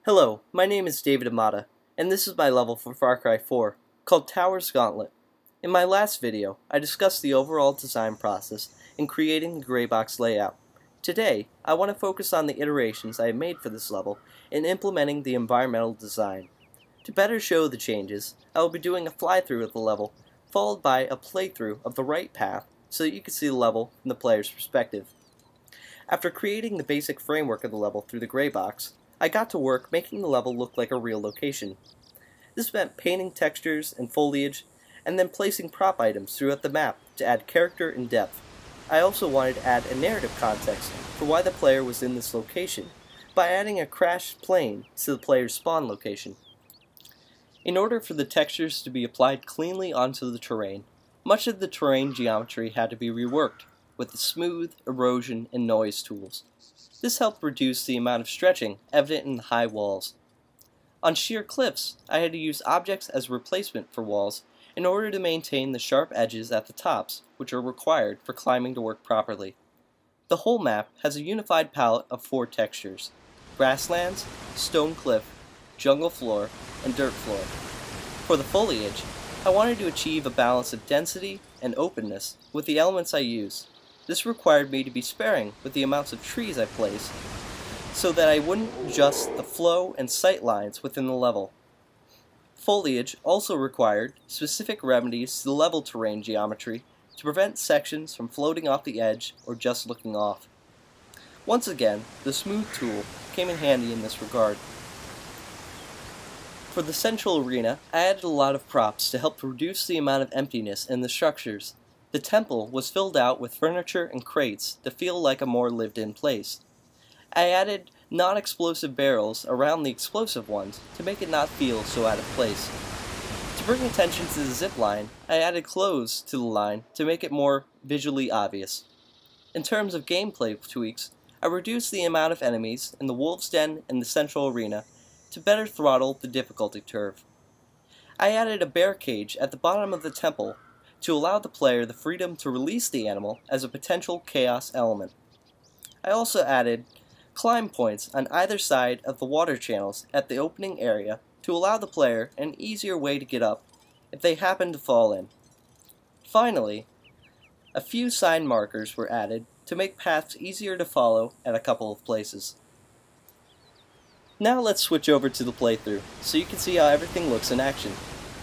Hello, my name is David Amata, and this is my level for Far Cry 4, called Towers Gauntlet. In my last video, I discussed the overall design process in creating the gray box layout. Today, I want to focus on the iterations I have made for this level in implementing the environmental design. To better show the changes, I will be doing a fly-through of the level, followed by a playthrough of the right path so that you can see the level from the player's perspective. After creating the basic framework of the level through the gray box, I got to work making the level look like a real location. This meant painting textures and foliage, and then placing prop items throughout the map to add character and depth. I also wanted to add a narrative context for why the player was in this location, by adding a crashed plane to the player's spawn location. In order for the textures to be applied cleanly onto the terrain, much of the terrain geometry had to be reworked, with the smooth, erosion, and noise tools. This helped reduce the amount of stretching evident in the high walls. On sheer cliffs, I had to use objects as a replacement for walls in order to maintain the sharp edges at the tops, which are required for climbing to work properly. The whole map has a unified palette of 4 textures: grasslands, stone cliff, jungle floor, and dirt floor. For the foliage, I wanted to achieve a balance of density and openness with the elements I use. This required me to be sparing with the amounts of trees I placed, so that I wouldn't adjust the flow and sight lines within the level. Foliage also required specific remedies to the level terrain geometry to prevent sections from floating off the edge or just looking off. Once again, the smooth tool came in handy in this regard. For the central arena, I added a lot of props to help reduce the amount of emptiness in the structures. The temple was filled out with furniture and crates to feel like a more lived-in place. I added non-explosive barrels around the explosive ones to make it not feel so out of place. To bring attention to the zip line, I added clothes to the line to make it more visually obvious. In terms of gameplay tweaks, I reduced the amount of enemies in the Wolves' Den and the central arena to better throttle the difficulty curve. I added a bear cage at the bottom of the temple to allow the player the freedom to release the animal as a potential chaos element. I also added climb points on either side of the water channels at the opening area to allow the player an easier way to get up if they happen to fall in. Finally, a few sign markers were added to make paths easier to follow at a couple of places. Now let's switch over to the playthrough so you can see how everything looks in action.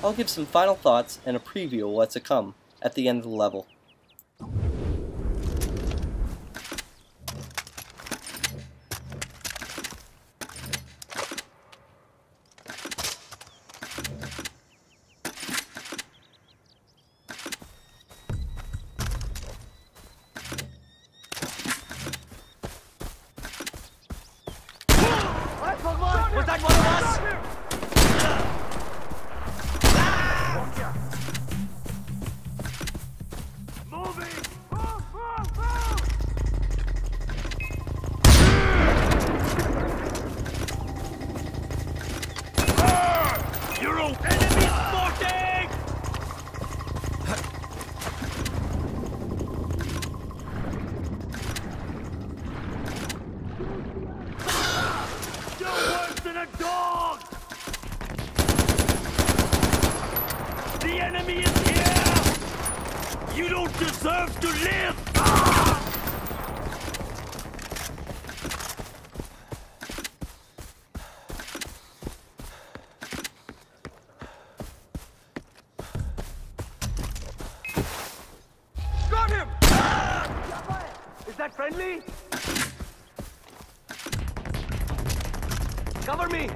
I'll give some final thoughts and a preview of what's to come at the end of the level. Was that one of us? Moving! You're an enemy spotting! You're worse than a dog! The enemy is here! You don't deserve to live! Got him! Is that friendly? Cover me!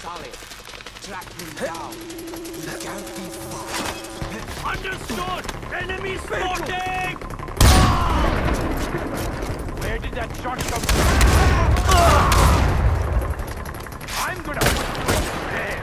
Solid. Track me down. You can't be far. Understood! Enemy spotting! Where did that shot come from? I'm gonna put you in there!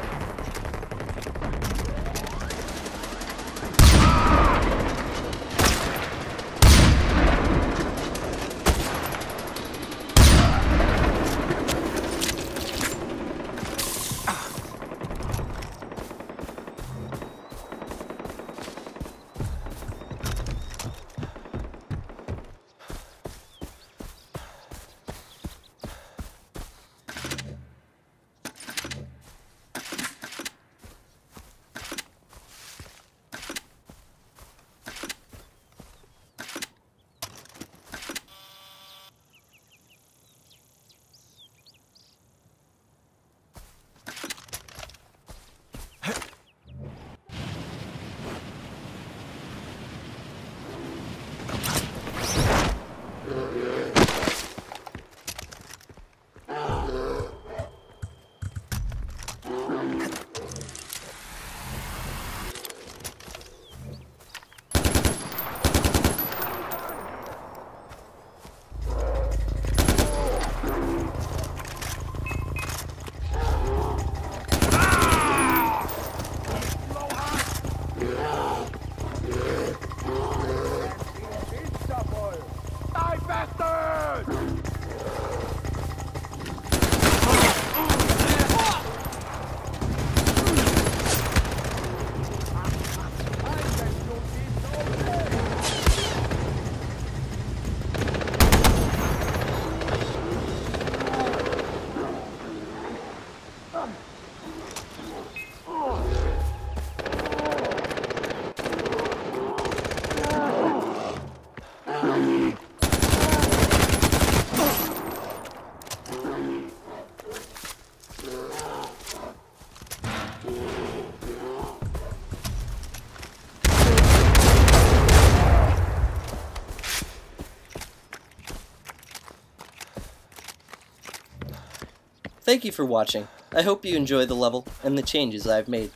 Thank you for watching. I hope you enjoy the level and the changes I have made.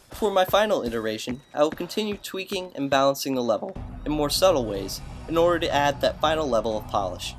For my final iteration, I will continue tweaking and balancing the level in more subtle ways in order to add that final level of polish.